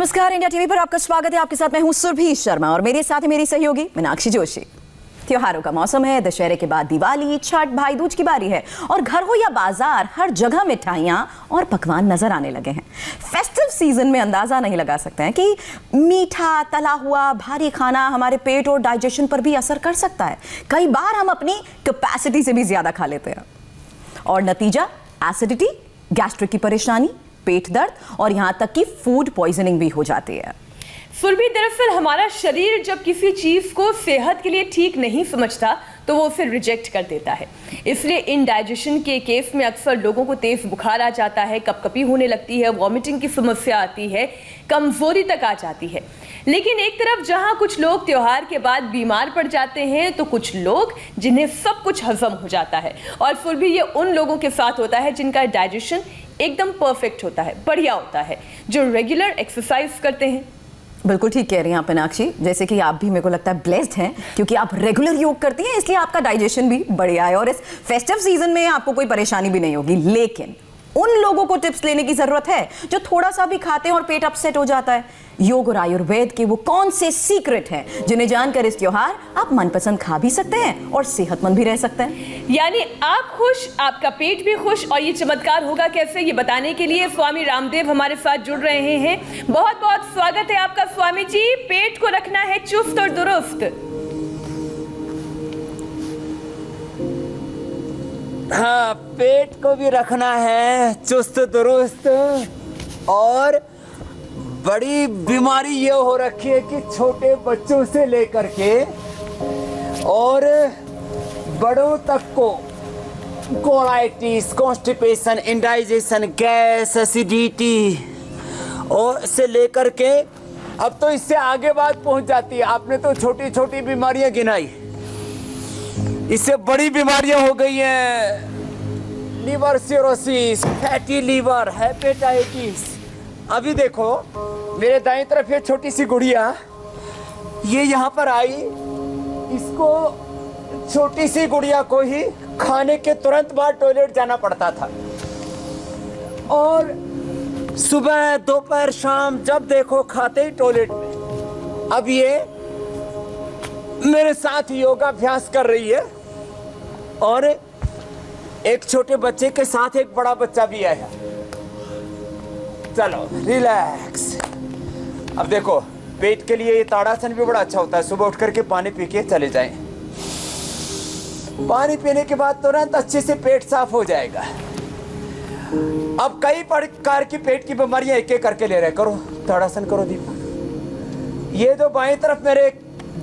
नमस्कार, India TV पर आपका स्वागत है। आपके साथ मैं हूं सुरभि शर्मा और मेरे साथ है मेरी सहयोगी मीनाक्षी जोशी। त्योहारों का मौसम है, दशहरे के बाद दिवाली, छठ, भाई दूज की बारी है और घर हो या बाजार, हर जगह मिठाइयां और पकवान नजर आने लगे हैं। फेस्टिव सीजन में अंदाजा नहीं लगा सकते हैं कि मीठा, तला हुआ, भारी खाना हमारे पेट और डाइजेशन पर भी असर कर सकता है। कई बार हम अपनी कैपेसिटी से भी ज्यादा खा लेते हैं और नतीजा एसिडिटी, गैस्ट्रिक की परेशानी, पेट दर्द और यहां तक कि फूड पॉइजनिंग भी हो जाती है। सुरभि, दरअसल हमारा शरीर जब किसी चीज को सेहत के लिए ठीक नहीं समझता तो वो फिर रिजेक्ट कर देता है। इसलिए इंडाइजेशन के केस में अक्सर लोगों को तेज बुखार आ जाता है, कपकपी होने लगती है, वॉमिटिंग की समस्या आती है, कमजोरी तक आ जाती है। लेकिन एक तरफ जहां कुछ लोग त्योहार के बाद बीमार पड़ जाते हैं तो कुछ लोग जिन्हें सब कुछ हजम हो जाता है। और सुरभि, ये उन लोगों के साथ होता है जिनका डाइजेशन एकदम परफेक्ट होता है, बढ़िया होता है, जो रेगुलर एक्सरसाइज करते हैं। बिल्कुल ठीक कह रही हैं आप मीनाक्षी, जैसे कि आप भी मेरे को लगता है ब्लेस्ड हैं क्योंकि आप रेगुलर योग करती हैं, इसलिए आपका डाइजेशन भी बढ़िया है और इस फेस्टिव सीजन में आपको कोई परेशानी भी नहीं होगी। लेकिन उन लोगों को टिप्स लेने की जरूरत है जो थोड़ा सा भी खाते हैं और पेट अपसेट हो जाता है। योग और आयुर्वेद के वो कौन से सीक्रेट हैं जिन्हें जानकर इस त्योहार आप मनपसंद खा भी सकते हैं और सेहतमंद भी रह सकते हैं। यानी आप खुश, आपका पेट भी खुश। और ये चमत्कार होगा कैसे, ये बताने के लिए स्वामी रामदेव हमारे साथ जुड़ रहे हैं। बहुत बहुत स्वागत है आपका स्वामी जी। पेट को रखना है चुस्त और दुरुस्त। हाँ, पेट को भी रखना है चुस्त दुरुस्त। और बड़ी बीमारी ये हो रखी है कि छोटे बच्चों से लेकर के और बड़ों तक को colitis, constipation, indigestion, gas, acidity और से लेकर के अब तो इससे आगे बात पहुंच जाती है। आपने तो छोटी छोटी बीमारियां गिनाई, इससे बड़ी बीमारियां हो गई हैं। Liver cirrhosis, fatty liver, hepatitis. अभी देखो मेरे दाएं तरफ ये छोटी सी गुड़िया, ये यहाँ पर आई, इसको छोटी सी गुड़िया को ही खाने के तुरंत बाद टॉयलेट जाना पड़ता था और सुबह, दोपहर, शाम जब देखो खाते ही टॉयलेट में। अब ये मेरे साथ योगाभ्यास कर रही है और एक छोटे बच्चे के साथ एक बड़ा बच्चा भी आया। चलो रिलैक्स। अब देखो पेट के लिए ये ताड़ासन भी बड़ा अच्छा होता है। सुबह उठ करके पानी पी के चले जाएं। पानी पीने के बाद तुरंत अच्छे से पेट साफ हो जाएगा। अब कई प्रकार की पेट की बीमारियां एक एक करके ले रहे। करो ताड़ासन, करो दीपक। ये जो बाएं तरफ मेरे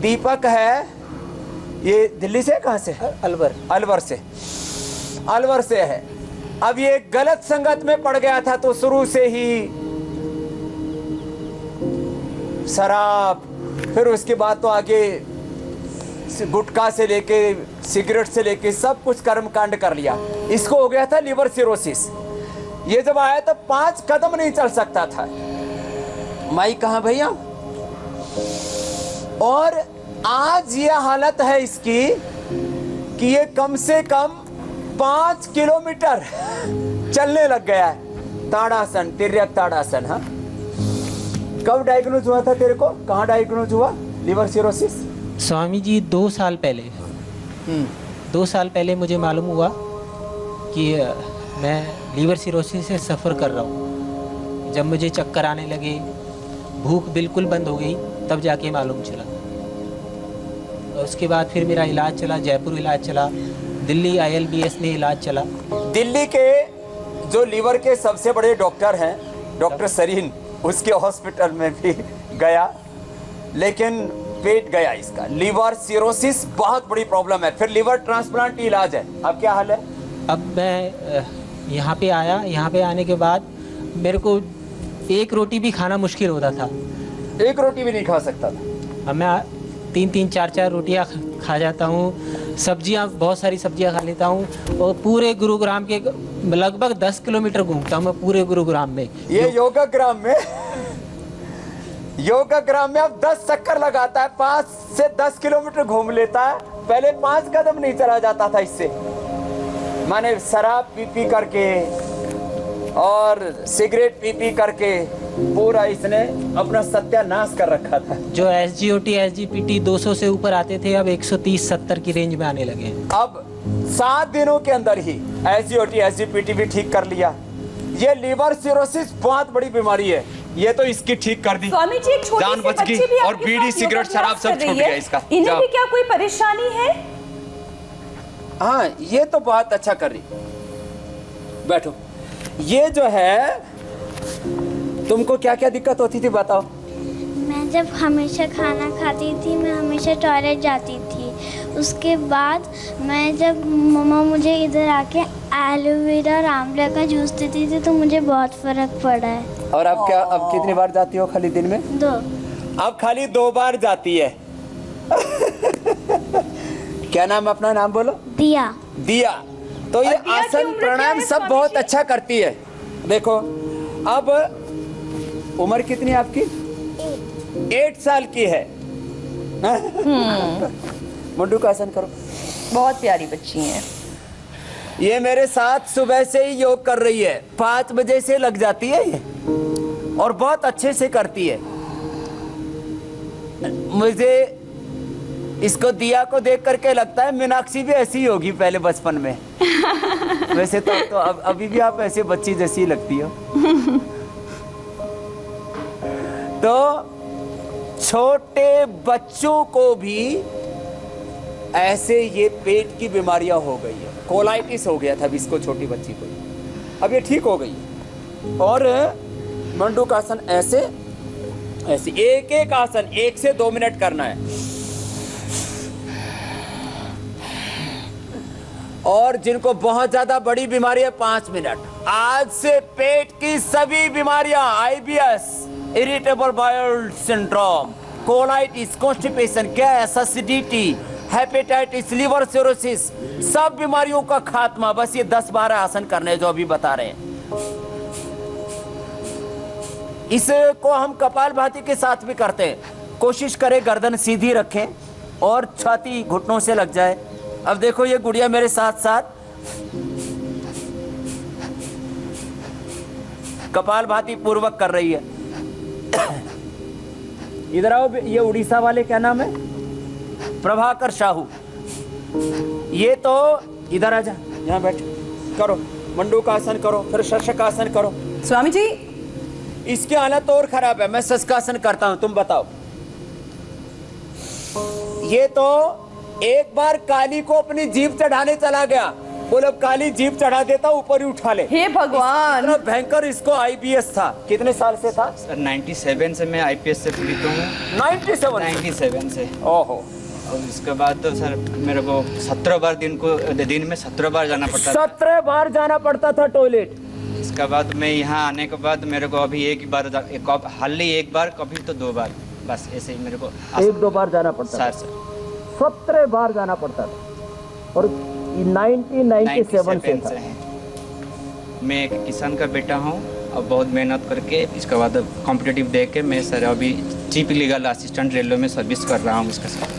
दीपक है, ये दिल्ली से, कहां से? अलवर से है। अब ये गलत संगत में पड़ गया था तो शुरू से ही शराब, फिर उसके बाद तो आगे गुटखा से लेके सिगरेट से लेके सब कुछ कर्मकांड कर लिया। इसको हो गया था लिवर सिरोसिस। ये जब आया तब 5 कदम नहीं चल सकता था। माई कहाँ भैया? और आज ये हालत है इसकी कि ये कम से कम 5 किलोमीटर चलने लग गया है। ताड़ासन, तिर्यक ताड़ासन। हाँ, कब डायग्नोज हुआ था तेरे को? कहाँ डायग्नोज हुआ लिवर सिरोसिस? स्वामी जी 2 साल पहले 2 साल पहले मुझे मालूम हुआ कि मैं लीवर सिरोसिस से सफ़र कर रहा हूँ। जब मुझे चक्कर आने लगे, भूख बिल्कुल बंद हो गई, तब जाके मालूम चला। उसके बाद फिर मेरा इलाज चला, जयपुर इलाज चला, दिल्ली ILBS में इलाज चला। दिल्ली के जो लीवर के सबसे बड़े डॉक्टर हैं, डॉक्टर सरीन, उसके हॉस्पिटल में भी गया, लेकिन पेट गया इसका। लीवर सिरोसिस बहुत बड़ी प्रॉब्लम है। फिर लीवर ट्रांसप्लांट इलाज है। अब क्या हाल है? अब मैं यहाँ पे आया। यहाँ पे आने के बाद मेरे को एक रोटी भी खाना मुश्किल होता था। एक रोटी भी नहीं खा सकता था। अब मैं 3-3, 4-4 रोटियाँ खा जाता हूँ। सब्जियाँ, बहुत सारी सब्जियाँ खा लेता हूँ और पूरे गुरुग्राम के लगभग 10 किलोमीटर घूमता हूँ मैं पूरे गुरुग्राम में। ये योगाग्राम में अब 10 चक्कर लगाता है, 5 से 10 किलोमीटर घूम लेता है। पहले 5 कदम नहीं चला जाता था इससे। माने शराब पी करके और सिगरेट पी पी करके पूरा इसने अपना सत्यानाश कर रखा था। जो SGOT SGPT 200 से ऊपर आते थे अब 130-70 की रेंज में आने लगे हैं। अब 7 दिनों के अंदर ही SGOT SGPT भी ठीक कर लिया। ये लीवर सिरोसिस बहुत बड़ी बीमारी है, ये तो इसकी ठीक कर दी। स्वामी जी, एक छोटी जान सी बच बच्ची गई भी और आपके बीड़ी साथ सिगरेट योगाभ्यास शराब सब कर रही छूट है। गया इसका। इन्हें जाओ। भी क्या कोई परेशानी है? हाँ, ये तो बहुत अच्छा कर रही। बैठो। ये जो है, तुमको क्या क्या दिक्कत होती थी बताओ। मैं जब हमेशा खाना खाती थी, मैं हमेशा टॉयलेट जाती थी। उसके बाद मैं जब मम्मा मुझे इधर आके एलोवेरा और आंवला का जूस देती थी तो मुझे बहुत फ़र्क पड़ा है। और अब क्या, अब कितनी बार जाती हो खाली दिन में? 2। अब खाली 2 बार जाती है। क्या नाम, अपना नाम बोलो। दिया। दिया। तो ये और दिया की आसन उम्र क्या प्राणायाम है, सब स्वामी बहुत जी? अच्छा करती है। देखो, अब उम्र कितनी है आपकी? 8 साल की है। मुंडू का आसन करो। बहुत प्यारी बच्ची हैं। ये मेरे साथ सुबह से ही योग कर रही है, 5 बजे से लग जाती है ये, और बहुत अच्छे से करती है। मुझे इसको दिया को देख करके लगता है मीनाक्षी भी ऐसी ही होगी पहले बचपन में। वैसे तो अब अभी भी आप ऐसे बच्ची जैसी लगती हो। तो छोटे बच्चों को भी ऐसे ये पेट की बीमारियां हो गई है। कोलाइटिस हो गया था अभी इसको, छोटी बच्ची को, अब ये ठीक हो गई है। और मंडूकासन ऐसे ऐसे एक एक आसन 1 से 2 मिनट करना है। और जिनको बहुत ज्यादा बड़ी बीमारी है 5 मिनट। आज से पेट की सभी बीमारियां, IBS, irritable bowel syndrome, colitis, constipation, gas, acidity, hepatitis, liver cirrhosis, सब बीमारियों का खात्मा बस ये 10-12 आसन करने जो अभी बता रहे हैं। इसको हम कपालभाति के साथ भी करते हैं। कोशिश करें गर्दन सीधी रखें और छाती घुटनों से लग जाए। अब देखो ये गुड़िया मेरे साथ साथ कपालभाति पूर्वक कर रही है। इधर आओ, ये उड़ीसा वाले क्या नाम है? प्रभाकर साहू। ये तो इधर आ जा, यहाँ बैठ, करो मंडूकासन करो, फिर शशकासन करो। स्वामी जी, इसकी हालत और खराब है, मैं शशकासन करता हूं, तुम बताओ। ये तो एक बार काली को अपनी जीभ चढ़ाने चला गया, बोले काली जीभ चढ़ा देता, ऊपर ही उठा ले। हे भगवान! इतना भयंकर इसको IBS था। कितने साल से था? सर 97 से मैं IPS से पीड़ित हूँ। 97 से। ओहो। और इसके बाद तो सर मेरे को 17 बार दिन में 17 बार जाना पड़ता था। 17 बार जाना पड़ता था टॉयलेट। इसके बाद मैं यहाँ आने के बाद मेरे को अभी एक हाली एक बार, कभी तो 2 बार, बस ऐसे ही मेरे को 1-2 बार जाना पड़ता था। सर 17 बार जाना पड़ता था। और 1997 से था। मैं एक किसान का बेटा हूँ और बहुत मेहनत करके इसके बाद कॉम्पिटिटिव दे के मैं सर अभी चीफ लीगल असिस्टेंट रेलवे में सर्विस कर रहा हूँ इसके साथ।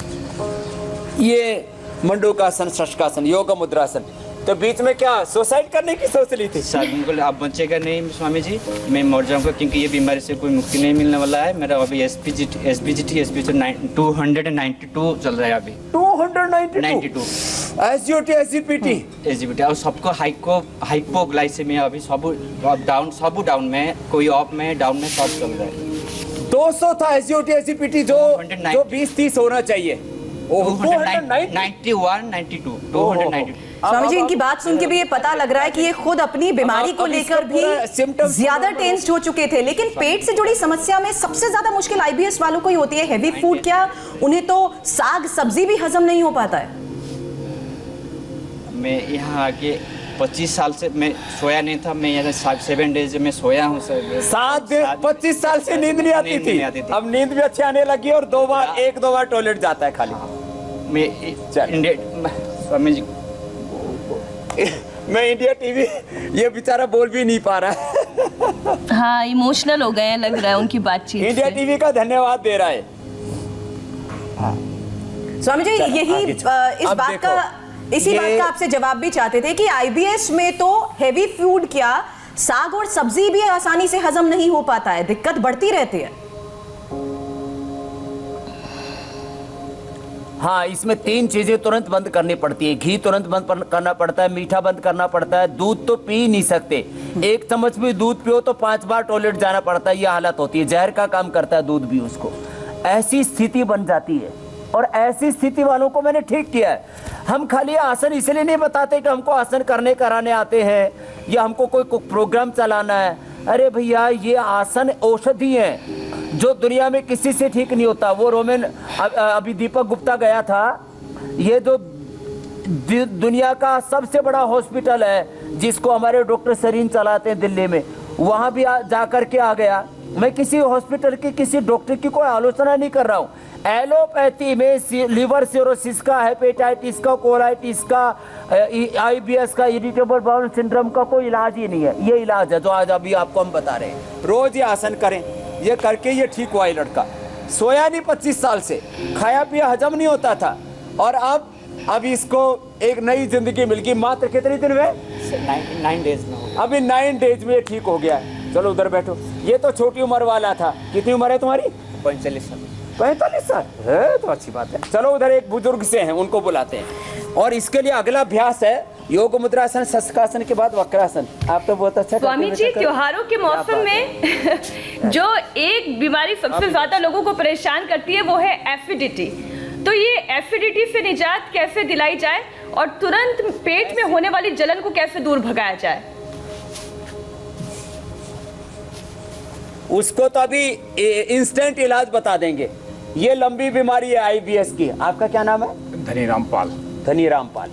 ये मंडूकासन, शशकासन, योग मुद्रासन। तो बीच में क्या सुसाइड करने की सोच ली थी? सर बिल्कुल, आप बचेगा नहीं स्वामी जी, मैं मर जाऊंगा क्योंकि ये बीमारी से कोई मुक्ति नहीं मिलने वाला है। मेरा अभी SPGT 292 चल रहा है अभी। 292 SGOT SGPT और सबको हाइपोग्लाइसेमिया अभी सब डाउन में, कोई अप में, डाउन में, सब चल रहा है। 200 था SGOT SGPT जो 20-30 होना चाहिए। 292 स्वामी जी, इनकी बात सुन के भी ये पता लग रहा है कि ये खुद अपनी बीमारी को लेकर भी ज्यादा टेंस्ड हो चुके थे। लेकिन पेट से जुड़ी समस्या में सबसे ज्यादा मुश्किल IBS वालों को ही होती है। हेवी फूड क्या, उन्हें तो साग सब्जी भी हजम नहीं हो पाता है। मैं यहाँ आके 25 साल से मैं सोया नहीं था। मैं यहाँ 7 डेज में सोया हूँ सर। 25 साल से नींद नहीं आती थी। अब नींद भी अच्छी आने लगी और 1-2 बार टॉयलेट जाता है खाली। स्वामी जी, मैं इंडिया टीवी, ये बेचारा बोल भी नहीं पा रहा है। हाँ, इमोशनल हो गए हैं लग रहा है उनकी बातचीत से। इंडिया टीवी का धन्यवाद दे रहा है। स्वामी जी, यही इसी बात का आपसे जवाब भी चाहते थे कि IBS में तो हेवी फूड क्या, साग और सब्जी भी आसानी से हजम नहीं हो पाता है, दिक्कत बढ़ती रहती है। हाँ, इसमें 3 चीजें तुरंत बंद करनी पड़ती है। घी तुरंत बंद करना पड़ता है, मीठा बंद करना पड़ता है, दूध तो पी ही नहीं सकते। 1 चम्मच भी दूध पियो तो 5 बार टॉयलेट जाना पड़ता है, ये हालत होती है। जहर का काम करता है दूध भी उसको। ऐसी स्थिति बन जाती है और ऐसी स्थिति वालों को मैंने ठीक किया है। हम खाली आसन इसलिए नहीं बताते कि हमको आसन करने कराने आते हैं या हमको कोई प्रोग्राम चलाना है। अरे भैया, ये आसन औषधि है जो दुनिया में किसी से ठीक नहीं होता। वो रोमन अभी दीपक गुप्ता गया था, ये जो दुनिया का सबसे बड़ा हॉस्पिटल है जिसको हमारे डॉक्टर सरीन चलाते हैं दिल्ली में, वहाँ भी जा कर के आ गया। मैं किसी हॉस्पिटल की, किसी डॉक्टर की कोई आलोचना नहीं कर रहा हूँ। एलोपैथी में लिवर सिरोसिस का, हेपेटाइटिस का, कोलाइटिस का, IBS का, इरिटेबल बाउल सिंड्रोम का कोई इलाज ही नहीं है। ये इलाज है जो आज अभी आपको हम बता रहे हैं। रोज ये आसन करें, ये करके ये ठीक हुआ। ये लड़का सोया नहीं 25 साल से, खाया पिया हजम नहीं होता था, और अब इसको एक नई जिंदगी मिल गई। मात्र कितने दिन में? 9 डेज में। अभी 9 डेज में ठीक हो गया। चलो उधर बैठो। ये तो छोटी उम्र वाला था। कितनी उम्र है तुम्हारी? 45 साल। 45 साल है तो अच्छी बात है। चलो उधर एक बुजुर्ग से हैं, उनको बुलाते हैं। और इसके लिए अगला अभ्यास है योग मुद्रासन, शस्त्रासन के बाद वक्रासन। आप तो बहुत अच्छा स्वामी जी, त्योहारों के मौसम में जो एक बीमारी सबसे ज्यादा लोगों को परेशान करती है वो है एसिडिटी। तो ये एसिडिटी से निजात कैसे दिलाई जाए और तुरंत पेट में होने वाली जलन को कैसे दूर भगाया जाए? उसको तो अभी इंस्टेंट इलाज बता देंगे। ये लंबी बीमारी है IBS की। आपका क्या नाम है? धनीराम पाल। धनीराम पाल।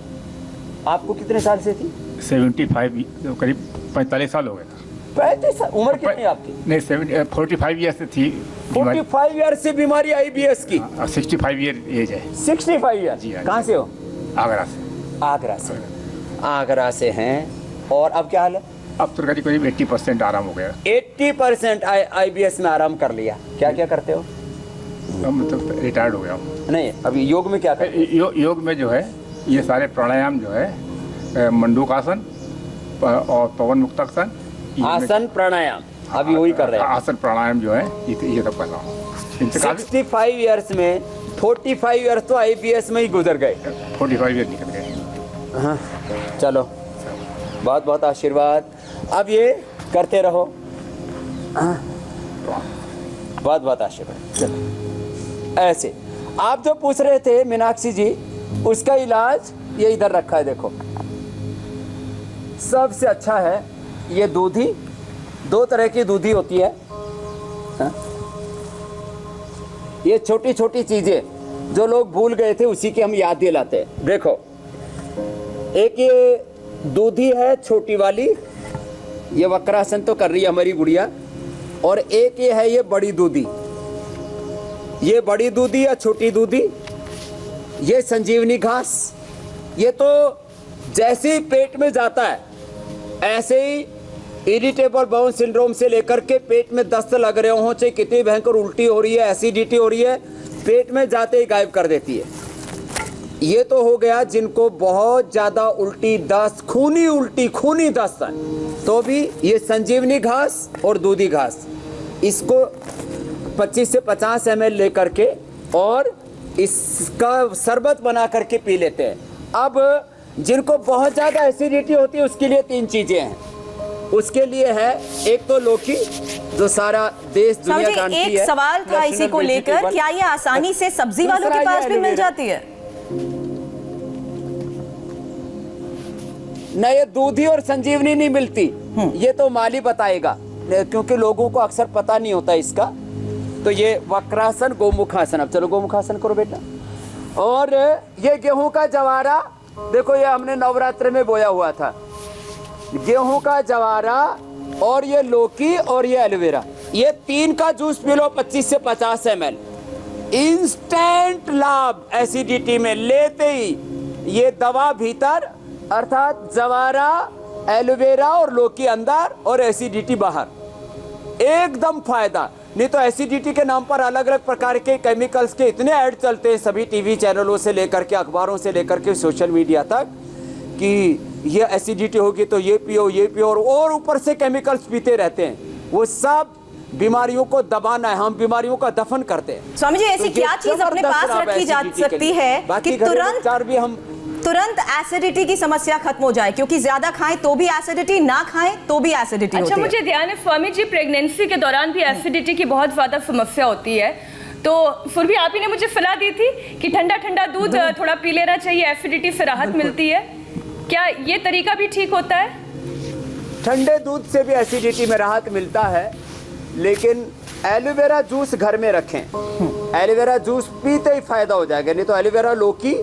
आपको कितने साल से थी? 75, करीब 45 साल हो गए। 35 साल? उम्र कितनी है आपकी? नहीं, 45 ईयर से थी। 45 ईयर से बीमारी IBS की? 65 ईयर एज है। 65 ईयर? जी हाँ। कहाँ से हो? आगरा से। आगरा से। आगरा से हैं। और अब क्या हाल है? अब तो करीब 80% आराम हो गया। 80% IBS में आराम कर लिया। क्या क्या करते हो? मतलब रिटायर्ड हो गया हूँ। नहीं, अभी योग में क्या करते हो? योग में जो है ये सारे प्राणायाम जो है, मंडूकासन और पवन मुक्तासन, आसन प्राणायाम अभी वही कर रहे हैं। आसन प्राणायाम जो है ये सब कर रहा हूँ। 65 ईयर्स में 45 ईयर्स तो IBS में ही गुजर गए। 45 ईयर निकल गए। हाँ, चलो बहुत बहुत आशीर्वाद। अब ये करते रहो। बहुत बहुत आशीर्वाद। चलो ऐसे आप जो पूछ रहे थे मीनाक्षी जी, उसका इलाज ये इधर रखा है। देखो, सबसे अच्छा है ये दूधी। 2 तरह की दूधी होती है। हाँ? ये छोटी छोटी चीजें जो लोग भूल गए थे उसी की हम याद दिलाते हैं। देखो, एक ये दूधी है छोटी वाली, ये वक्रासन तो कर रही है हमारी गुड़िया। और एक ये है ये बड़ी दूधी। ये बड़ी दूधी या छोटी दूधी, ये संजीवनी घास। ये तो जैसे ही पेट में जाता है ऐसे ही इरिटेबल बाउल सिंड्रोम से लेकर के पेट में दस्त लग रहे हो, चाहे कितनी भयंकर उल्टी हो रही है, एसिडिटी हो रही है, पेट में जाते ही गायब कर देती है। ये तो हो गया जिनको बहुत ज्यादा उल्टी दस्त, खूनी उल्टी, खूनी दस्त है, तो भी ये संजीवनी घास और दूधी घास, इसको 25 से 50 ml लेकर के और इसका शरबत बना करके पी लेते हैं। अब जिनको बहुत ज़्यादा एसिडिटी होती है उसके लिए 3 चीज़ें हैं। उसके लिए है एक तो लौकी, जो सारा देश दुनिया जानती है। एक सवाल था इसी को लेकर, क्या ये आसानी से सब्जी वालों के पास भी मिल जाती है? न, ये दूधी और संजीवनी नहीं मिलती। ये तो माली बताएगा, क्योंकि लोगों को अक्सर पता नहीं होता इसका। तो ये वक्रासन, गोमुखासन। अब चलो गोमुखासन करो बेटा। और ये गेहूं का जवारा, देखो ये हमने नवरात्र में बोया हुआ था। गेहूं का जवारा और ये लौकी और ये एलोवेरा, ये 3 का जूस पी लो 25 से 50 ml। इंस्टेंट लाभ एसिडिटी में लेते ही। ये दवा भीतर, अर्थात जवारा, एलोवेरा और लौकी अंदर और एसिडिटी बाहर, एकदम फायदा। नहीं तो एसिडिटी के नाम पर अलग अलग प्रकार के केमिकल्स के इतने ऐड चलते हैं सभी टीवी चैनलों से लेकर के, अखबारों से लेकर के सोशल मीडिया तक, कि ये एसिडिटी होगी तो ये पियो और ऊपर से केमिकल्स पीते रहते हैं। वो सब बीमारियों को दबाना है, हम बीमारियों का दफन करते हैं। स्वामी जी, ऐसी तो ये क्या चीज अपने जबरदस्त पास लाभ रखी जा एसिडिटी के सकती लिए। है बाकी कि घरेलू उपचार भी हम तुरंत एसिडिटी की समस्या खत्म हो जाए? क्योंकि ज्यादा खाएं तो भी एसिडिटी, ना खाएं तो भी एसिडिटी अच्छा, होती है। मुझे ध्यान है स्वामी जी, प्रेगनेंसी के दौरान भी एसिडिटी की बहुत ज्यादा समस्या होती है, तो फिर भी आप ही ने मुझे सलाह दी थी कि ठंडा ठंडा दूध थोड़ा पी लेना चाहिए, एसिडिटी से राहत मिलती है। क्या ये तरीका भी ठीक होता है? ठंडे दूध से भी एसिडिटी में राहत मिलता है, लेकिन एलोवेरा जूस घर में रखें। एलोवेरा जूस पीते ही फायदा हो जाएगा। नहीं तो एलोवेरा, लौकी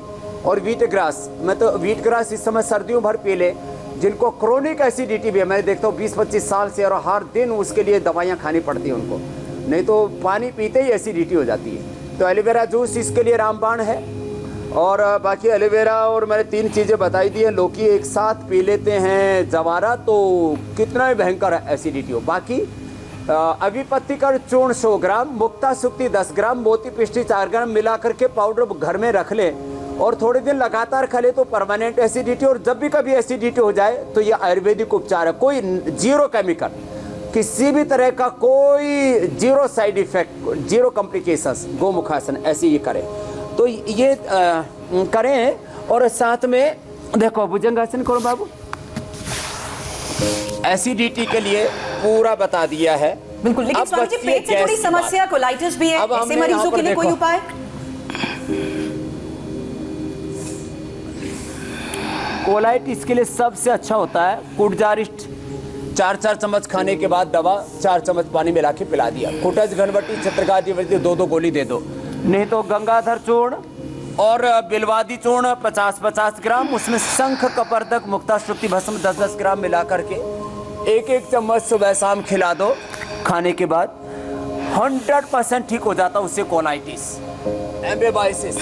और व्हीट ग्रास, मैं तो व्हीट ग्रास इस समय सर्दियों भर पी ले। जिनको क्रोनिक एसिडिटी भी है, मैं देखता हूँ 20-25 साल से, और हर दिन उसके लिए दवाइयाँ खानी पड़ती हैं उनको, नहीं तो पानी पीते ही एसिडिटी हो जाती है। तो एलोवेरा जूस इसके लिए रामबाण है। और बाकी एलोवेरा और मैंने 3 चीज़ें बताई दी हैं। लौकी एक साथ पी लेते हैं, जवारा, तो कितना ही भयंकर एसिडिटी हो। बाकी अभिपत्ति का चूर्ण 100 ग्राम, मुक्ता सुक्ति 10 ग्राम, मोती पिष्टी 4 ग्राम मिला करके पाउडर घर में रख लें और थोड़े दिन लगातार खा ले तो परमानेंट एसिडिटी। और जब भी कभी एसिडिटी हो जाए तो ये आयुर्वेदिक उपचार है, कोई 0 केमिकल, किसी भी तरह का कोई 0 साइड इफेक्ट, 0 कॉम्प्लिकेशंस। गोमुखासन ऐसे ही करें तो ये करें। और साथ में देखो भुजंगासन करो बाबू, एसिडिटी के लिए पूरा बता दिया है। बिल्कुल। लेकिन अब स्वामी जी, बच्चे पेट से थोड़ी गैस की समस्या, कोलाइटिस भी है, अब ऐसे हमने मरीजों यहाँ के पर लिए कोई देखो। उपाय? कोलाइटिस के लिए सबसे अच्छा होता है कुटजारिस्ट। 4-4 चम्मच खाने के बाद दवा 4 चम्मच पानी मिला के पिला दिया। कुटज, घनवटी, छत्रगादी 2-2 गोली दे दो। नहीं तो गंगाधर चूर्ण और बिलवादी चूर्ण 50-50 ग्राम, उसमें शंख, कपर्दक, मुक्ता श्रुति भस्म 10-10 ग्राम मिला करके 1-1 चम्मच सुबह शाम खिला दो खाने के बाद। 100% ठीक हो जाता उससे कोलाइटिस, एम्बेबाइसिस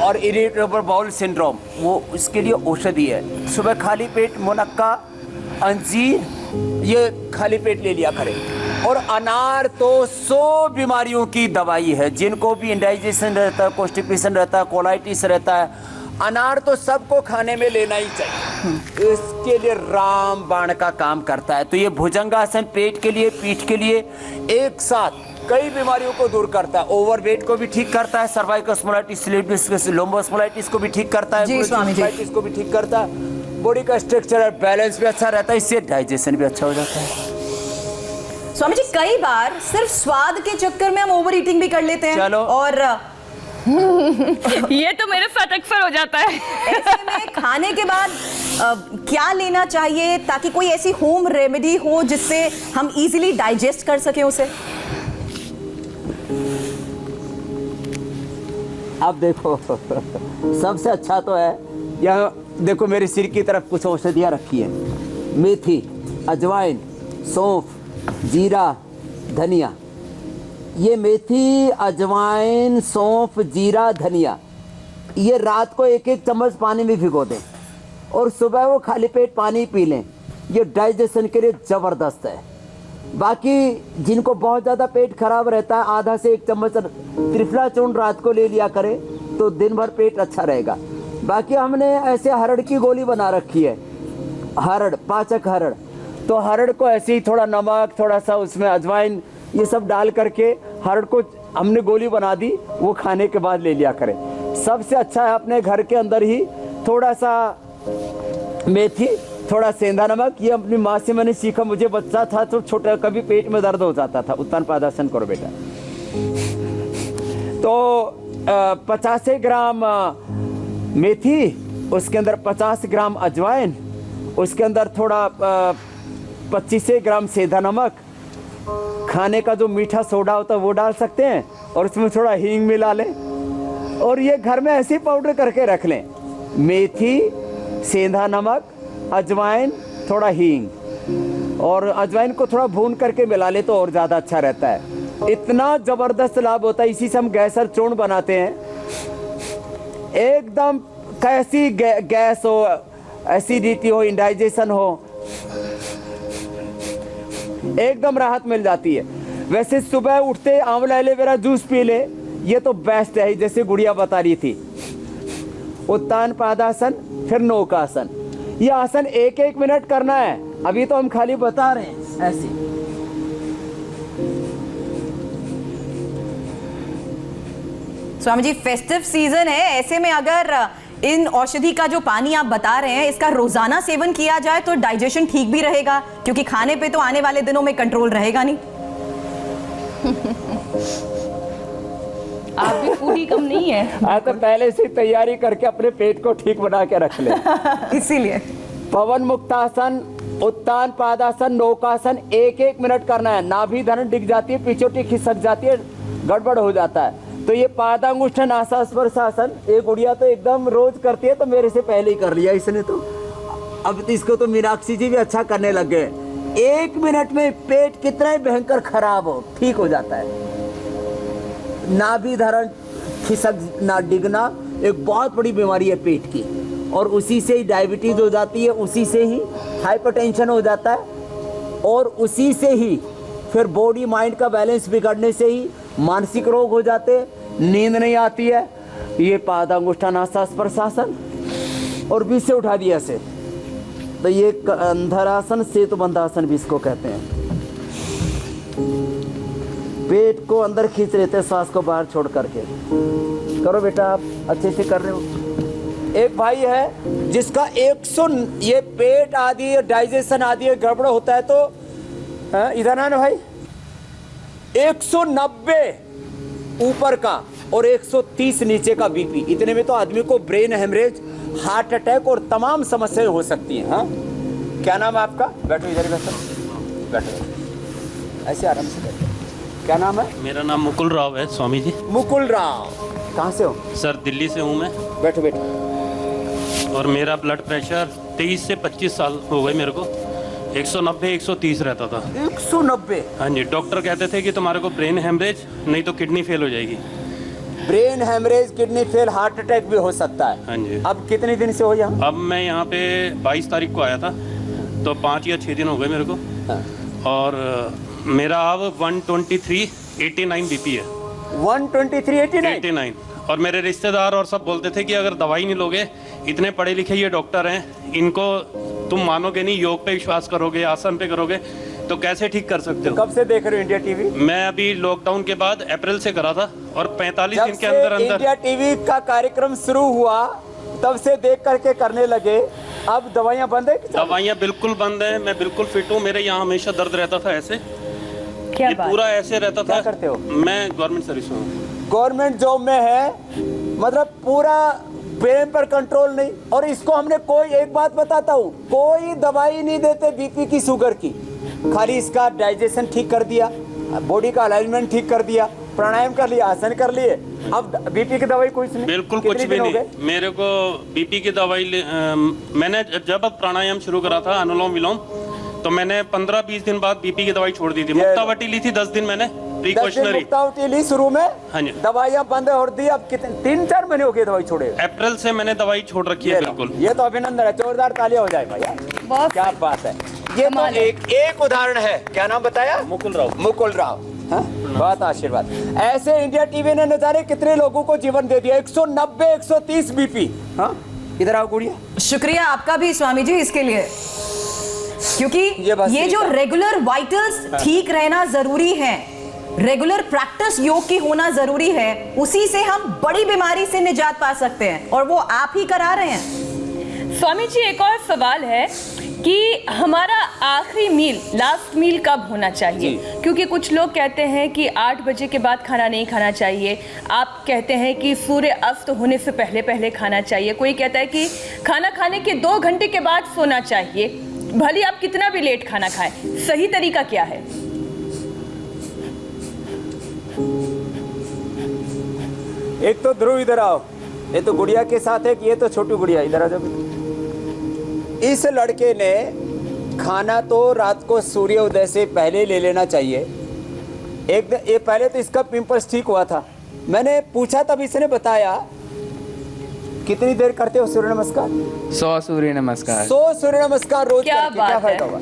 और इरिटेबल बाउल सिंड्रोम, वो इसके लिए औषधि है। सुबह खाली पेट मुनक्का, अंजीर, ये खाली पेट ले लिया करें। और अनार तो 100 बीमारियों की दवाई है। जिनको भी इंडाइजेशन रहता है, कॉन्स्टिपेशन रहता है, कोलाइटिस रहता है, अनार तो सबको खाने में लेना ही चाहिए। इसके लिए रामबाण का काम करता है। तो ये भुजंगासन पेट के लिए, पीठ के लिए एक साथ कई बीमारियों को दूर करता है। ओवरवेट को भी ठीक करता है, सर्वाइकल स्पॉन्डिलोसिस, लोम्बोस्पोलाइटिस को भी ठीक करता है, जी स्वामी जी, को भी ठीक करता है। बॉडी का स्ट्रक्चर बैलेंस भी अच्छा रहता है, इससे डाइजेशन भी अच्छा हो जाता है। स्वामी जी, कई बार सिर्फ स्वाद के चक्कर में हम ओवर ईटिंग भी कर लेते हैं। चलो। और ये तो मेरे साथ अक्सर हो जाता है। ऐसे में खाने के बाद क्या लेना चाहिए ताकि कोई ऐसी होम रेमेडी हो जिससे हम इजीली डाइजेस्ट कर सकें उसे? अब देखो सबसे अच्छा तो है, यहाँ देखो मेरे सिर की तरफ कुछ औषधियाँ रखी हैं। मेथी, अजवाइन, सौंफ, जीरा, धनिया। ये मेथी, अजवाइन, सौंफ, जीरा, धनिया, ये रात को 1-1 चम्मच पानी में भिगो दें और सुबह वो खाली पेट पानी पी लें। ये डाइजेशन के लिए ज़बरदस्त है। बाकी जिनको बहुत ज़्यादा पेट खराब रहता है, आधा से 1 चम्मच त्रिफला चूर्ण रात को ले लिया करें तो दिन भर पेट अच्छा रहेगा। बाकी हमने ऐसे हरड़ की गोली बना रखी है, हरड़, पाचक हरड़। तो हरड़ को ऐसे ही थोड़ा नमक, थोड़ा सा उसमें अजवाइन, ये सब डाल करके हरड़ को हमने गोली बना दी, वो खाने के बाद ले लिया करें। सबसे अच्छा है अपने घर के अंदर ही थोड़ा सा मेथी, थोड़ा सेंधा नमक। ये अपनी माँ से मैंने सीखा, मुझे बच्चा था तो छोटा, कभी पेट में दर्द हो जाता था। उत्तान पादासन करो बेटा। तो 50 ग्राम मेथी, उसके अंदर 50 ग्राम अजवाइन, उसके अंदर थोड़ा 25 ग्राम सेंधा नमक, खाने का जो मीठा सोडा होता है वो डाल सकते हैं, और उसमें थोड़ा हींग मिला लें। और ये घर में ऐसे पाउडर करके रख लें। मेथी, सेंधा नमक, अजवाइन, थोड़ा हींग, और अजवाइन को थोड़ा भून करके मिला ले तो और ज़्यादा अच्छा रहता है। इतना ज़बरदस्त लाभ होता है। इसी से हम गैसर चूर्ण बनाते हैं। एकदम कैसी गैस हो, एसिडिटी हो, इंडाइजेशन हो, एकदम राहत मिल जाती है। वैसे सुबह उठते आंवला एलोवेरा जूस पी ले, ये तो बेस्ट है। जैसे गुड़िया बता रही थी, उत्तान पादासन, फिर नौकासन, ये आसन 1-1 मिनट करना है। अभी तो हम खाली बता रहे हैं ऐसे। स्वामी जी फेस्टिव सीजन है, ऐसे में अगर इन औषधि का जो पानी आप बता रहे हैं इसका रोजाना सेवन किया जाए तो डाइजेशन ठीक भी रहेगा, क्योंकि खाने पे तो आने वाले दिनों में कंट्रोल रहेगा नहीं। आप भी फूडी कम नहीं है। तो पहले से तैयारी करके अपने पेट को ठीक बना के रख ले। इसीलिए पवन मुक्तासन, उत्तान पादासन, नौकासन 1-1 मिनट करना है। नाभि धरण डिग जाती है, पिछोटी खिसक जाती है, गड़बड़ हो जाता है। तो ये पादांगुष्ठ नासास्पर्शासन, एक गुड़िया तो एकदम रोज करती है, तो मेरे से पहले ही कर लिया इसने तो। अब तो इसको तो मीनाक्षी जी भी अच्छा करने लग गए। 1 मिनट में पेट कितना ही भयंकर खराब हो ठीक हो जाता है। नाभि धरण खिसक ना डिगना एक बहुत बड़ी बीमारी है पेट की, और उसी से ही डायबिटीज हो जाती है, उसी से ही हाइपरटेंशन हो जाता है, और उसी से ही फिर बॉडी माइंड का बैलेंस बिगड़ने से ही मानसिक रोग हो जाते, नींद नहीं आती है। ये पादांगुष्ठानासास्पर्शासन और बीच से उठा दिया से, तो ये अंधरासन सेतुबंधासन भी इसको कहते हैं। पेट को अंदर खींच लेते हैं, सांस को बाहर छोड़ करके। करो बेटा, आप अच्छे से कर रहे हो। एक भाई है जिसका 100 ये पेट आदि डाइजेशन आदि गड़बड़ होता है, तो इधर आना भाई, 190 ऊपर का और 130 नीचे का बीपी, इतने में तो आदमी को ब्रेन हेमरेज, हार्ट अटैक और तमाम समस्याएं हो सकती हैं। हाँ, क्या नाम है आपका? बैठो इधर ही बैठो, ऐसे आराम से बैठो। क्या नाम है? मेरा नाम मुकुल राव है स्वामी जी। मुकुल राव, कहाँ से हो? सर दिल्ली से हूँ मैं। बैठो बैठो। और मेरा ब्लड प्रेशर 23 से 25 साल हो गए मेरे को, 190-130 रहता था। 190? हाँ जी, डॉक्टर कहते थे कि तुम्हारे को ब्रेन हेमरेज नहीं तो किडनी फेल हो जाएगी। Brain haemorrhage, kidney fail, heart attack भी हो सकता है। हाँ जी। अब कितने दिन से हो यहाँ? अब मैं यहाँ पे 22 तारीख को आया था, तो 5 या 6 दिन हो गए मेरे को। हाँ। और मेरा अब 123/89 बीपी है। 123/89? और मेरे रिश्तेदार और सब बोलते थे कि अगर दवाई नहीं लोगे, इतने पढ़े लिखे ये डॉक्टर हैं, इनको तुम मानोगे नहीं, योग पे विश्वास करोगे, आसन पे करोगे, तो कैसे ठीक कर सकते हो? कब से देख रहे हो इंडिया टीवी? मैं अभी लॉकडाउन के बाद अप्रैल से करा था, और 45 दिन के अंदर अंदर इंडिया टीवी का कार्यक्रम शुरू हुआ तब से देख करके करने लगे। अब दवाइयाँ बंद है? दवाइयाँ बिल्कुल बंद है। मैं बिल्कुल फिट हूँ। मेरे यहाँ हमेशा दर्द रहता था ऐसे, क्या ये बात? पूरा ऐसे रहता था। क्या करते हो? मैं गवर्नमेंट सर्विस में हूँ। गवर्नमेंट जॉब में है, मतलब पूरा ब्रेन पर कंट्रोल नहीं। और इसको हमने कोई, एक बात बताता हूँ, कोई दवाई नहीं देते बीपी की, शुगर की, खाली इसका डाइजेशन ठीक कर दिया, बॉडी का अलाइनमेंट ठीक कर दिया, प्राणायाम कर लिया, आसन कर लिए। अब बीपी की दवाई कुछ नहीं? बिल्कुल कुछ भी नहीं। मेरे को बीपी की दवाई मैंने जब प्राणायाम शुरू करा था, अनुलोम विलोम, तो मैंने 15-20 दिन बाद बीपी की दवाई छोड़ दी थी। मुक्तावटी ली थी 10 दिन मैंने, प्रिकॉशनरी मुक्तावटी ली शुरू में। हाँ जी। दवाइयाँ बंद और दी। अब कितने 3-4 महीने हो गए दवाई छोड़े? अप्रैल से मैंने दवाई छोड़ रखी है। बिल्कुल, ये तो अभिनंदन है, जोरदार तालियां हो जाए भैया, बहुत क्या बात है। ये तो एक उदाहरण है। क्या नाम बताया? मुकुल राव। मुकुल राव, हाँ? बहुत आशीर्वाद। ऐसे इंडिया टीवी ने न जाने कितने लोगों को जीवन दे दिया। 190-130 बीपी। हाँ, इधर आओ गुड़िया। शुक्रिया आपका भी स्वामी जी इसके लिए, क्योंकि ये जो रेगुलर वाइटल्स ठीक रहना जरूरी है, रेगुलर प्रैक्टिस योग की होना जरूरी है, उसी से हम बड़ी बीमारी से निजात पा सकते हैं, और वो आप ही करा रहे हैं। स्वामी जी, एक और सवाल है कि हमारा आखिरी मील, लास्ट मील कब होना चाहिए? क्योंकि कुछ लोग कहते हैं कि 8 बजे के बाद खाना नहीं खाना चाहिए, आप कहते हैं कि सूर्य अस्त होने से पहले पहले खाना चाहिए, कोई कहता है कि खाना खाने के 2 घंटे के बाद सोना चाहिए। भले आप कितना भी लेट खाना खाएं, सही तरीका क्या है? एक तो ध्रुव इधर आओ, ये तो गुड़िया के साथ है कि ये तो छोटी गुड़िया, इधर आ जाओ। इस लड़के ने खाना तो रात को सूर्य उदय से पहले ले लेना चाहिए। एक दिन ये पहले तो इसका पिंपल्स ठीक हुआ था, मैंने पूछा तब इसने बताया। कितनी देर करते हो सूर्य नमस्कार? 100 सूर्य नमस्कार। 100 सूर्य नमस्कार रोज क्या करके क्या फायदा हुआ?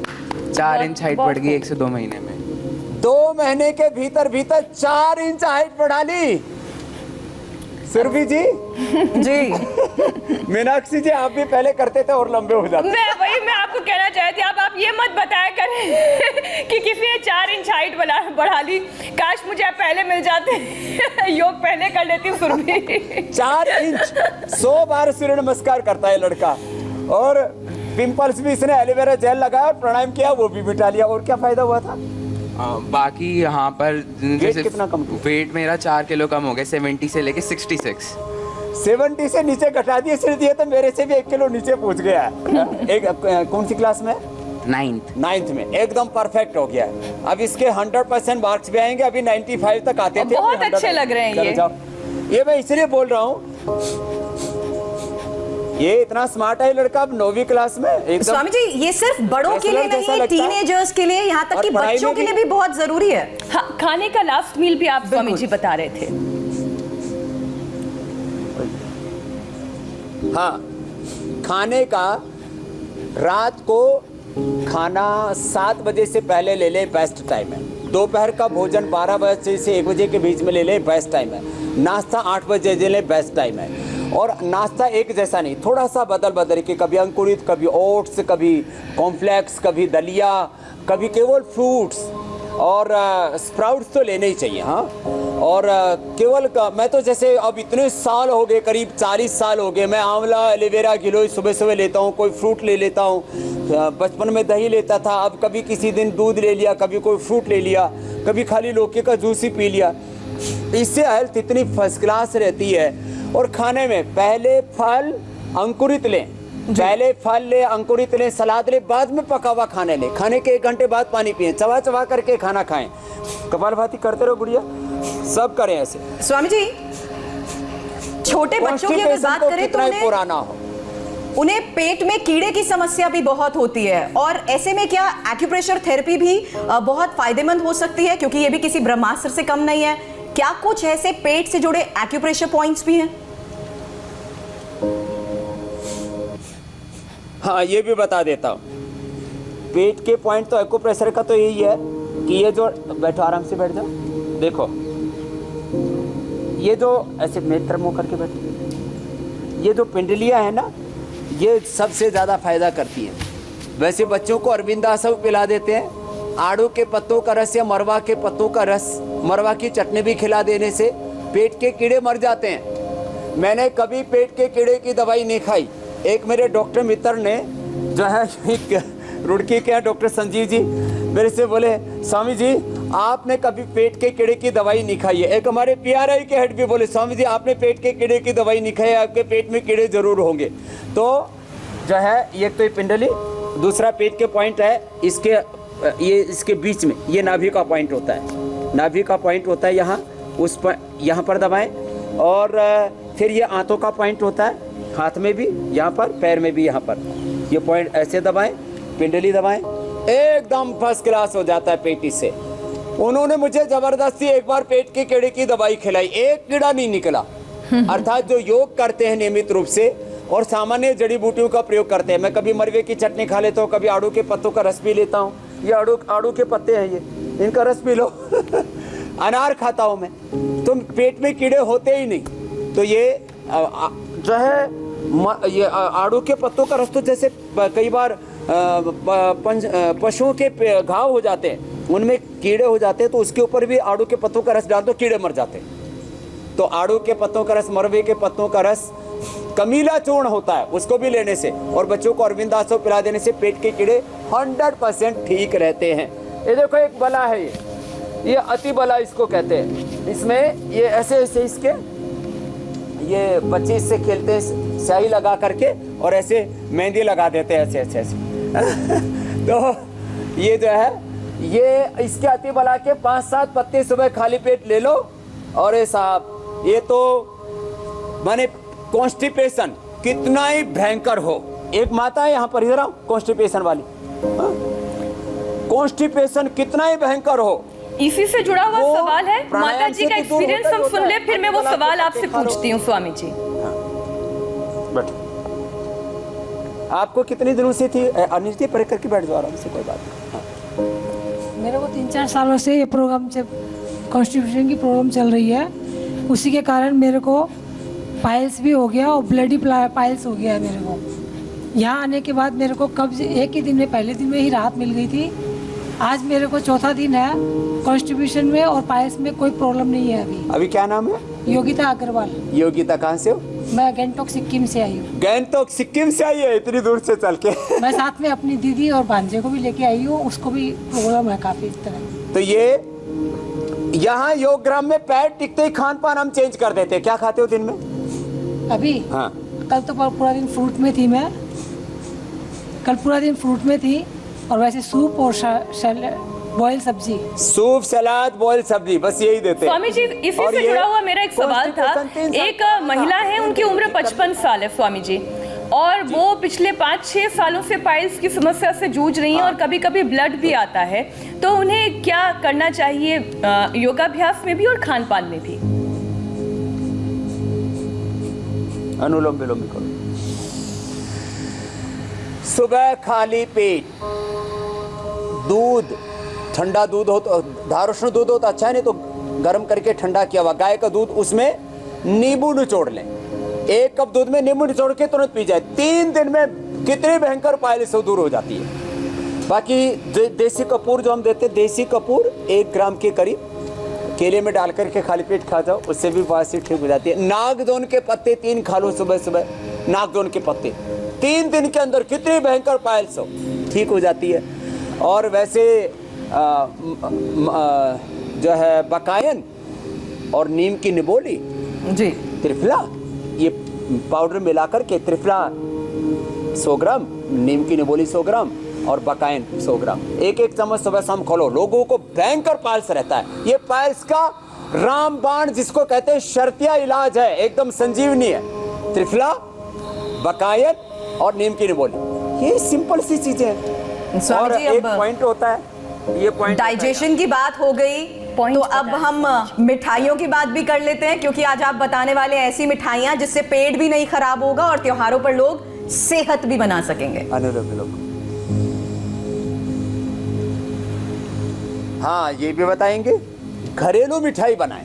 4 इंच हाइट बढ़ गई 1 से 2 महीने में। 2 महीने के भीतर 4 इंच हाइट बढ़ा ली। सुरभि जी जी मीनाक्षी जी आप भी पहले करते थे और लंबे हो जाते। मैं आपको कहना चाहती हूँ, आप ये मत बताया करें कि किसी ने 4 इंच हाइट बढ़ा ली। काश मुझे आप पहले मिल जाते योग पहले कर लेती हूँ सुरभि। 4 इंच 100 बार सूर्य नमस्कार करता है लड़का, और पिंपल्स भी इसने एलोवेरा जेल लगाया और प्राणायाम किया, वो भी मिटा लिया। और क्या फायदा हुआ था? बाकी यहाँ पर जैसे कितना कम किया? वेट मेरा 4 किलो कम हो गया, 70 से लेके 66। 70 से नीचे घटा दिए इसलिए, तो मेरे से भी 1 किलो नीचे पहुंच गया है। एक कौन सी क्लास में? 9th में एकदम परफेक्ट हो गया है। अब इसके 100% मार्क्स भी आएंगे। अभी 95 तक आते थे। बहुत अच्छे लग रहे हैं ये मैं इसलिए बोल रहा हूँ, ये इतना स्मार्ट है लड़का। अब 9वीं क्लास में एकदम। स्वामी जी ये सिर्फ बड़ों के लिए नहीं, टीनेजर्स के लिए, यहाँ तक कि बच्चों के लिए भी बहुत जरूरी है। हाँ, खाने का लास्ट मील भी आप स्वामी जी बता रहे थे। हाँ, खाने का रात को खाना 7 बजे से पहले ले ले, बेस्ट टाइम है। दोपहर का भोजन 12 बजे से 1 बजे के बीच में ले ले, बेस्ट टाइम है। नाश्ता 8 बजे ले ले, बेस्ट टाइम है। और नाश्ता एक जैसा नहीं, थोड़ा सा बदल के, कभी अंकुरित, कभी ओट्स, कभी कॉर्नफ्लेक्स, कभी दलिया, कभी केवल फ्रूट्स, और स्प्राउट्स तो लेने ही चाहिए। हाँ, और केवल मैं तो जैसे अब इतने साल हो गए, करीब 40 साल हो गए, मैं आंवला, एलोवेरा, गिलोय सुबह सुबह लेता हूँ, कोई फ्रूट ले लेता हूँ। बचपन में दही लेता था, अब कभी किसी दिन दूध ले लिया, कभी कोई फ्रूट ले लिया, कभी खाली लौकी का जूस ही पी लिया। इससे हेल्थ इतनी फर्स्ट क्लास रहती है। और खाने में पहले फल अंकुरित लें, पहले फल ले, अंकुरित लें, सलाद ले, बाद में पका हुआ खाने ले। खाने के 1 घंटे बाद पानी पिए, चबा चबा करके खाना खाएं। कपालभाति करते रहो गुड़िया, सब करें ऐसे। स्वामी जी छोटे बच्चों की अगर बात करें तो पुराना हो, उन्हें पेट में कीड़े की समस्या भी बहुत होती है, और ऐसे में क्या एक्यूप्रेशर थेरेपी भी बहुत फायदेमंद हो सकती है, क्योंकि ये भी किसी ब्रह्मास्त्र से कम नहीं है। क्या कुछ ऐसे पेट से जुड़े एक्यूप्रेशर पॉइंट्स भी हैं? हाँ, ये भी बता देता हूँ। पेट के पॉइंट तो एक्यूप्रेशर का तो यही है कि ये जो, बैठो आराम से बैठ जाओ, देखो ये जो ऐसे नेत्र मुंह करके बैठो, ये जो पिंडलियाँ है ना, ये सबसे ज़्यादा फायदा करती है। वैसे बच्चों को अरविंदासन पिला देते हैं, आड़ू के पत्तों का रस या मरवा के पत्तों का रस, मरवा की चटनी भी खिला देने से पेट के कीड़े मर जाते हैं। मैंने कभी पेट के कीड़े की दवाई नहीं खाई। एक मेरे डॉक्टर मित्र ने जो है रुड़की के डॉक्टर संजीव जी मेरे से बोले, स्वामी जी आपने कभी पेट के कीड़े की दवाई नहीं खाई है। एक हमारे PRI के हेड भी बोले, स्वामी जी आपने पेट के कीड़े की दवाई नहीं खाई, आपके पेट में कीड़े जरूर होंगे। तो जो है ये तो पिंडली, दूसरा पेट के पॉइंट है, इसके बीच में ये नाभि का पॉइंट होता है, नाभि का पॉइंट होता है यहाँ, उस पर यहाँ पर दबाएं। और फिर ये आंतों का पॉइंट होता है, हाथ में भी यहाँ पर, पैर में भी यहाँ पर, ये पॉइंट ऐसे दबाएं, पिंडली दबाएं, एकदम फर्स्ट क्लास हो जाता है पेटी से। उन्होंने मुझे जबरदस्ती एक बार पेट के कीड़े की दवाई खिलाई, एक कीड़ा नहीं निकला। अर्थात जो योग करते हैं नियमित रूप से और सामान्य जड़ी बूटियों का प्रयोग करते हैं, मैं कभी मरवे की चटनी खा लेता हूँ, कभी आड़ू के पत्तों का रस पी लेता हूँ, ये आड़ू के पत्ते हैं, ये इनका रस पी लो अनार खाता हूँ मैं, तो पेट में कीड़े होते ही नहीं। तो ये जो है ये आड़ू के पत्तों का रस, तो जैसे कई बार पशुओं के घाव हो जाते हैं, उनमें कीड़े हो जाते हैं, तो उसके ऊपर भी आड़ू के पत्तों का रस डाल दो, कीड़े मर जाते हैं। तो आड़ू के पत्तों का रस, मरवे के पत्तों का रस, कमीला चूर्ण होता है, उसको भी लेने से और बच्चों को अरविंदासन पिला देने से पेट के कीड़े 100% ठीक रहते हैं। ये देखो एक बला है, ये अति बला इसको कहते हैं। इसमें ये ऐसे ऐसे इसके, ये बच्चे इससे खेलते हैं स्याही लगा करके, और ऐसे मेहंदी लगा देते हैं ऐसे ऐसे ऐसे तो ये जो है, ये इसके अति बला के 5-7 पत्ते सुबह खाली पेट ले लो। और ये साहब, ये तो माने कॉन्स्टिपेशन कितना ही भयंकर हो, एक माता है यहाँ पर, इधर आओ, कॉन्स्टिपेशन वाली, कॉन्स्टिपेशन कितना ही भयंकर हो, इसी से जुड़ा हुआ सवाल है। माता जी का एक्सपीरियंस हम सुन ले, फिर मैं वो सवाल आपसे पूछती हूँ स्वामी जी। बैठो, आपको कितने दिनों से थी? अनिश्चित परे करके बैठ जाओ आराम से, कोई बात नहीं। मेरे को 3-4 सालों से ये प्रोग्राम से कॉन्स्टिट्यूशन की प्रॉब्लम चल रही है, उसी के कारण मेरे को पाइल्स भी हो गया और ब्लडी पाइल्स हो गया है मेरे को। यहाँ आने के बाद मेरे को कब्ज एक ही दिन में, पहले दिन में ही राहत मिल गई थी। आज मेरे को चौथा दिन है, कॉन्स्टिट्यूशन में और पाइल्स में कोई प्रॉब्लम नहीं है अभी। अभी क्या नाम है? योगिता अग्रवाल। योगिता कहाँ से हो? मैं गैंगटॉक सिक्किम से आई हूँ। गैंगटॉक सिक्किम से आई है इतनी दूर से चल के? मैं साथ में अपनी दीदी और भांजे को भी लेके आई हूँ, उसको भी प्रॉब्लम है काफ़ी इस तरह। तो ये यहाँ योगग्राम में पैर टिकते ही खान पान हम चेंज कर देते हैं। क्या खाते हो दिन में? अभी हाँ, कल तो पूरा दिन फ्रूट में थी मैं, कल पूरा दिन फ्रूट में थी और वैसे सूप और बॉयल सब्जी। सूप, सलाद, बॉयल सब्जी, बस यही देते हैं। स्वामी जी, इसी से जुड़ा हुआ मेरा एक सवाल था। एक महिला है, उनकी उम्र 55 साल है स्वामी जी, और वो पिछले 5-6 सालों से पाइल्स की समस्या से जूझ रही हैं और कभी कभी ब्लड भी आता है, तो उन्हें क्या करना चाहिए योगाभ्यास में भी और खान पान में भी? अनुलोम विलोम करो। सुबह खाली पेट दूध, ठंडा दूध हो तो, धारोष्ण दूध हो तो अच्छा है, नहीं तो गर्म करके ठंडा किया हुआ गाय का दूध, उसमें नींबू निचोड़ लें। 1 कप दूध में नींबू निचोड़ के तुरंत पी जाए। 3 दिन में कितनी भयंकर पाइल्स दूर हो जाती है। बाकी देसी कपूर जो हम देते हैं, देसी कपूर 1 ग्राम के करीब केले में डाल करके खाली पेट खा जाओ, उससे भी पाइल्स ठीक हो जाती है। नागदोन के पत्ते 3 खा लो सुबह सुबह, नागदोन के पत्ते 3 दिन के अंदर कितनी भयंकर पाइल्स हो ठीक हो जाती है। और वैसे जो है बकायन और नीम की निबोली जी, त्रिफला, ये पाउडर मिलाकर के त्रिफला 100 ग्राम, नीम की निबोली 100 ग्राम और बकायन 100 ग्राम, 1-1 चम्मच सुबह शाम खोलो। लोगों को भयंकर पाइल्स रहता है। ये पाइल्स का रामबाण जिसको कहते हैं शर्तिया इलाज है, एकदम संजीवनी है। त्रिफला, बकायन और नीम की निबोली, ये सिंपल सी चीजें हैं। और एक पॉइंट होता है, ये पॉइंट डाइजेशन की बात हो गई, तो अब हम मिठाइयों की बात भी कर लेते हैं, क्योंकि आज आप बताने वाले हैं ऐसी मिठाइयां जिससे पेट भी नहीं खराब होगा और त्योहारों पर लोग सेहत भी बना सकेंगे। हाँ, ये भी बताएंगे। घरेलू मिठाई बनाएं।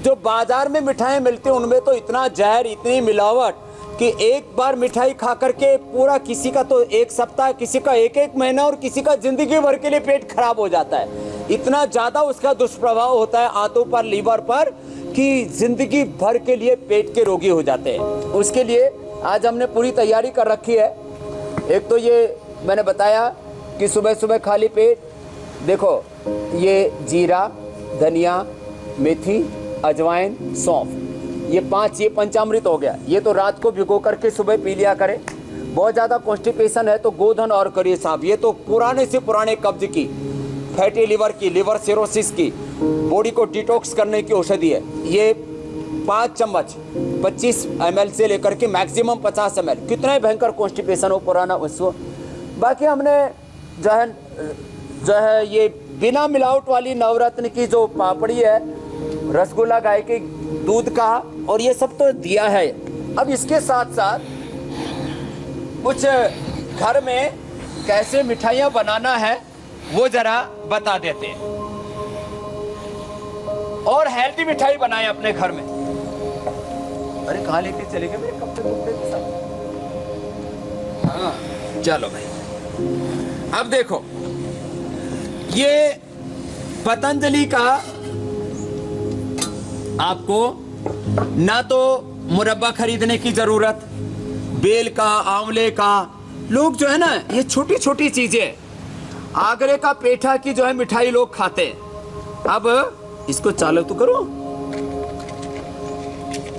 जो बाजार में मिठाई मिलती है उनमें तो इतना जहर, इतनी मिलावट कि एक बार मिठाई खा करके पूरा, किसी का तो 1 सप्ताह, किसी का 1-1 महीना और किसी का जिंदगी भर के लिए पेट खराब हो जाता है। इतना ज्यादा उसका दुष्प्रभाव होता है आंतों पर, लीवर पर, कि जिंदगी भर के लिए पेट के रोगी हो जाते हैं। उसके लिए आज हमने पूरी तैयारी कर रखी है। एक तो ये मैंने बताया कि सुबह सुबह खाली पेट, देखो ये जीरा, धनिया, मेथी, अजवाइन, सौंफ, ये 5, ये पंचामृत हो गया। ये तो रात को भिगो करके सुबह पी लिया करें। बहुत ज़्यादा कॉन्स्टिपेशन है तो गोधन और करिए साहब, ये तो पुराने से पुराने कब्ज की, फैटी लिवर की, लिवर सिरोसिस की, बॉडी को डिटॉक्स करने की औषधि है। ये 5 चम्मच 25 ml से लेकर के मैक्सिमम 50 ml, कितना भयंकर कॉन्स्टिपेशन हो पुराना उसको। बाकी हमने जो है ये बिना मिलावट वाली नवरत्न की जो पापड़ी है, रसगुल्ला गाय के दूध का, और ये सब तो दिया है। अब इसके साथ साथ कुछ घर में कैसे मिठाइयाँ बनाना है वो जरा बता देते हैं, और हेल्दी मिठाई बनाएं अपने घर में। अरे कहाँ लेके चले गए मेरे कपड़े के साथ? हाँ चलो भाई। अब देखो, ये पतंजलि का आपको ना तो मुरब्बा खरीदने की जरूरत, बेल का, आंवले का, लोग जो है ना ये छोटी छोटी चीजें, आगरे का पेठा की जो है मिठाई लोग खाते हैं। अब इसको चालू तो करो,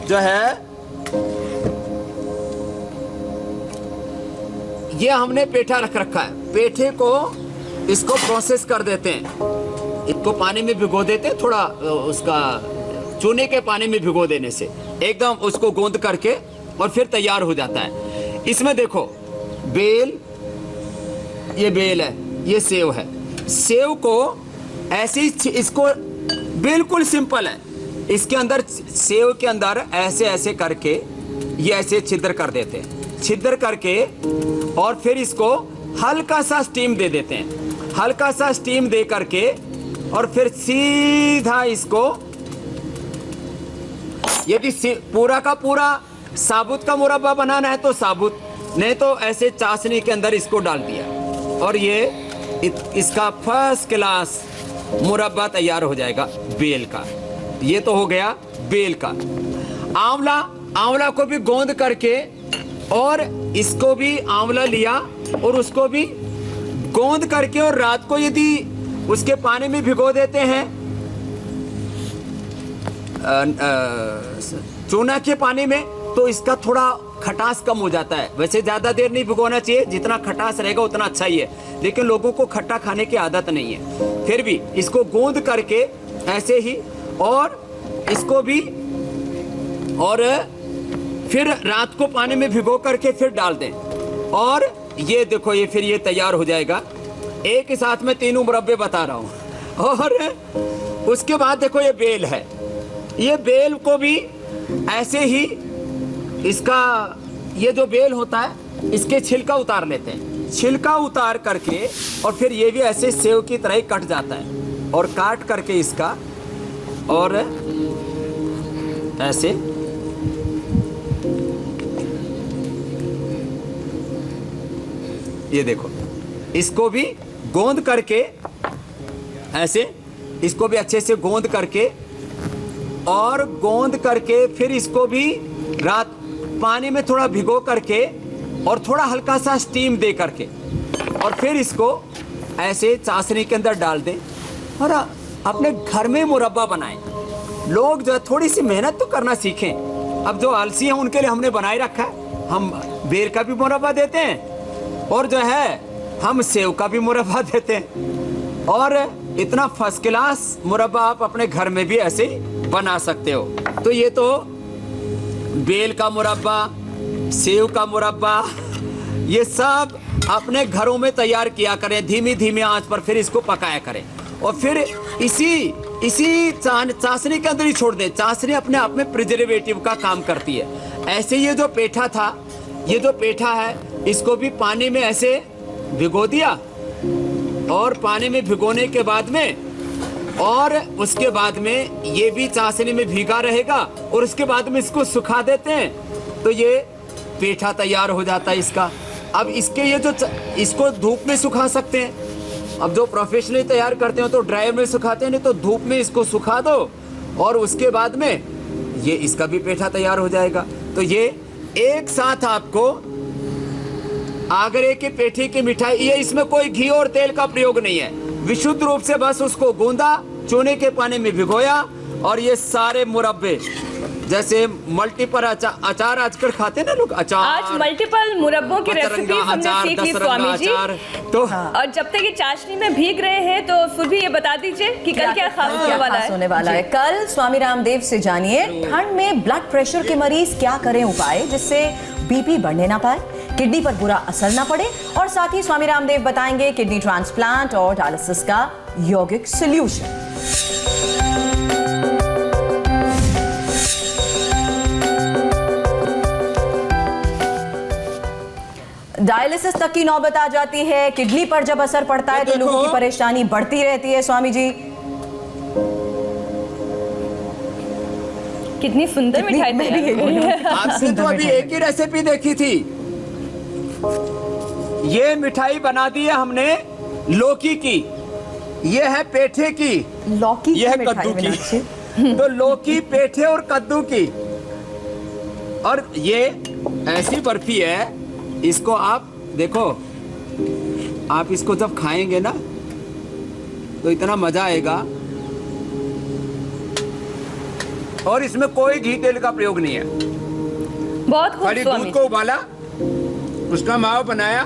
जो है ये हमने पेठा रख रखा है। पेठे को इसको प्रोसेस कर देते हैं, इसको पानी में भिगो देते हैं, थोड़ा उसका चूने के पानी में भिगो देने से एकदम उसको गूंद करके और फिर तैयार हो जाता है। इसमें देखो बेल, ये बेल है, ये सेव है। सेव को ऐसे ही, इसको बिल्कुल सिंपल है, इसके अंदर, सेव के अंदर ऐसे ऐसे करके ये ऐसे छिद्र कर देते हैं, छिद्र करके और फिर इसको हल्का सा स्टीम दे देते हैं। हल्का सा स्टीम दे करके और फिर सीधा इसको, यदि पूरा का पूरा साबुत का मुरब्बा बनाना है तो साबुत, नहीं तो ऐसे चाशनी के अंदर इसको डाल दिया और ये इसका फर्स्ट क्लास मुरब्बा तैयार हो जाएगा बेल का। ये तो हो गया बेल का। आंवला को भी गोंद करके और इसको भी आंवला लिया और उसको भी गोंद करके और रात को यदि उसके पानी में भिगो देते हैं, चूना के पानी में, तो इसका थोड़ा खटास कम हो जाता है। वैसे ज्यादा देर नहीं भिगोना चाहिए, जितना खटास रहेगा उतना अच्छा ही है, लेकिन लोगों को खट्टा खाने की आदत नहीं है। फिर भी इसको गोंद करके ऐसे ही और इसको भी और फिर रात को पानी में भिगो करके फिर डाल दें और ये देखो ये फिर ये तैयार हो जाएगा। एक ही साथ में तीनों मुरब्बे बता रहा हूँ। और उसके बाद देखो ये बेल है, ये बेल को भी ऐसे ही इसका ये जो बेल होता है इसके छिलका उतार लेते हैं, छिलका उतार करके और फिर ये भी ऐसे सेव की तरह ही कट जाता है और काट करके इसका और ऐसे ये देखो इसको भी गोंद करके ऐसे इसको भी अच्छे से गोंद करके और गोंद करके फिर इसको भी रात पानी में थोड़ा भिगो करके और थोड़ा हल्का सा स्टीम दे करके और फिर इसको ऐसे चाशनी के अंदर डाल दें और अपने घर में मुरब्बा बनाएं। लोग जो है थोड़ी सी मेहनत तो करना सीखें। अब जो आलसी हैं उनके लिए हमने बनाए रखा है, हम बेर का भी मुरब्बा देते हैं और जो है हम सेव का भी मुरब्बा देते हैं और इतना फर्स्ट क्लास मुरब्बा आप अपने घर में भी ऐसे ही बना सकते हो। तो ये तो बेल का मुरब्बा, सेव का मुरब्बा, ये सब अपने घरों में तैयार किया करें धीमी धीमी आंच पर, फिर इसको पकाया करें और फिर इसी चाशनी के अंदर ही छोड़ दें। चाशनी अपने आप में प्रिजर्वेटिव का काम करती है। ऐसे ये जो पेठा था, ये जो पेठा है इसको भी पानी में ऐसे भिगो दिया और पानी में भिगोने के बाद में और उसके बाद में ये भी चाशनी में भीगा रहेगा और उसके बाद में इसको सुखा देते हैं तो ये पेठा तैयार हो जाता है इसका। अब इसके ये जो इसको धूप में सुखा सकते हैं। अब जो प्रोफेशनली तैयार करते हो तो ड्रायर में सुखाते हैं, नहीं तो धूप में इसको सुखा दो और उसके बाद में ये इसका भी पेठा तैयार हो जाएगा। तो ये एक साथ आपको आगरे के पेठे की मिठाई, ये इसमें कोई घी और तेल का प्रयोग नहीं है, विशुद्ध रूप से बस उसको गूंदा, चूने के पानी में भिगोया और ये सारे मुरब्बे जैसे मल्टीपल अचार आजकल खाते हैं ना लोग, अचार आज मल्टीपल मुरब्बों की रेसिपी हमने सीख ली स्वामी जी। तो और जब तक ये चाशनी में भीग रहे हैं तो फिर भी ये बता दीजिए कि कल क्या खास होने वाला है। कल स्वामी रामदेव से जानिए ठंड में ब्लड प्रेशर के मरीज क्या करें उपाय जिससे बीपी बढ़ने ना पाए, किडनी पर बुरा असर ना पड़े और साथ ही स्वामी रामदेव बताएंगे किडनी ट्रांसप्लांट और डायलिसिस का यौगिक सॉल्यूशन। डायलिसिस तक की नौबत आ जाती है, किडनी पर जब असर पड़ता है तो लोगों की परेशानी बढ़ती रहती है। स्वामी जी कितनी सुंदर मिठाई आपसे तो अभी एक ही रेसिपी देखी थी, ये मिठाई बना दी है हमने लौकी की, ये है पेठे की, लौकी ये है कद्दू की। तो लौकी, पेठे और कद्दू की, और ये ऐसी बर्फी है, इसको आप देखो, आप इसको जब खाएंगे ना तो इतना मजा आएगा और इसमें कोई घी तेल का प्रयोग नहीं है। बहुत खूब। खाली दूध को उबाला, उसका मावा बनाया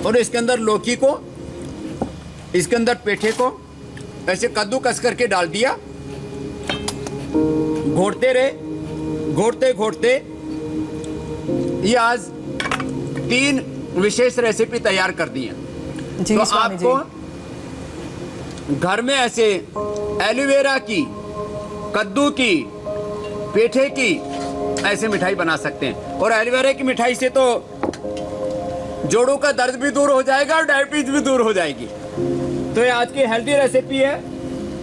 और इसके अंदर लौकी को, इसके अंदर पेठे को ऐसे कद्दूकस करके डाल दिया, घोटते रहे, घोटते घोटते ये आज 3 विशेष रेसिपी तैयार कर दी है। तो आपको घर में ऐसे एलोवेरा की, कद्दू की, पेठे की ऐसे मिठाई बना सकते हैं। और एलोवेरा की मिठाई से तो जोड़ों का दर्द भी दूर हो जाएगा और डायबिटीज भी दूर हो जाएगी। तो ये आज की हेल्दी रेसिपी है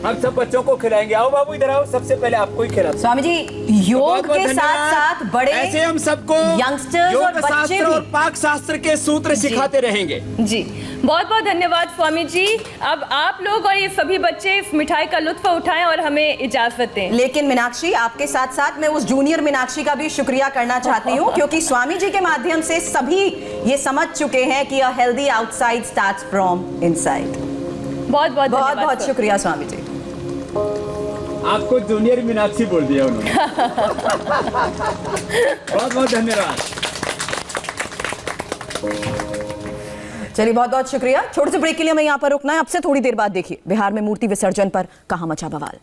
हम सब बच्चों को खिलाएंगे। आओ बाबू इधर आओ, सबसे पहले आपको ही खिलाते हैं। स्वामी जी, योग बहुत-बहुत के साथ धन्यवाद। साथ बड़े ऐसे हम सबको यंगस्टर्स योग और बच्चे शास्त्र भी। और पाक शास्त्र के सूत्र सिखाते रहेंगे। जी, बहुत बहुत धन्यवाद स्वामी जी। अब आप लोग और ये सभी बच्चे इस मिठाई का लुत्फ उठाएं और हमें इजाजत दें। लेकिन मीनाक्षी, आपके साथ साथ मैं उस जूनियर मीनाक्षी का भी शुक्रिया करना चाहती हूँ, क्योंकि स्वामी जी के माध्यम से सभी ये समझ चुके हैं कि a healthy outside starts from inside. बहुत बहुत बहुत धन्यवाद बहुत सर। शुक्रिया स्वामी जी। आपको जूनियर मीनाक्षी बोल दिया उन्होंने। बहुत बहुत धन्यवाद। चलिए, बहुत बहुत शुक्रिया। छोटे से ब्रेक के लिए हमें यहाँ पर रुकना है। अब से थोड़ी देर बाद देखिए बिहार में मूर्ति विसर्जन पर कहां मचा बवाल।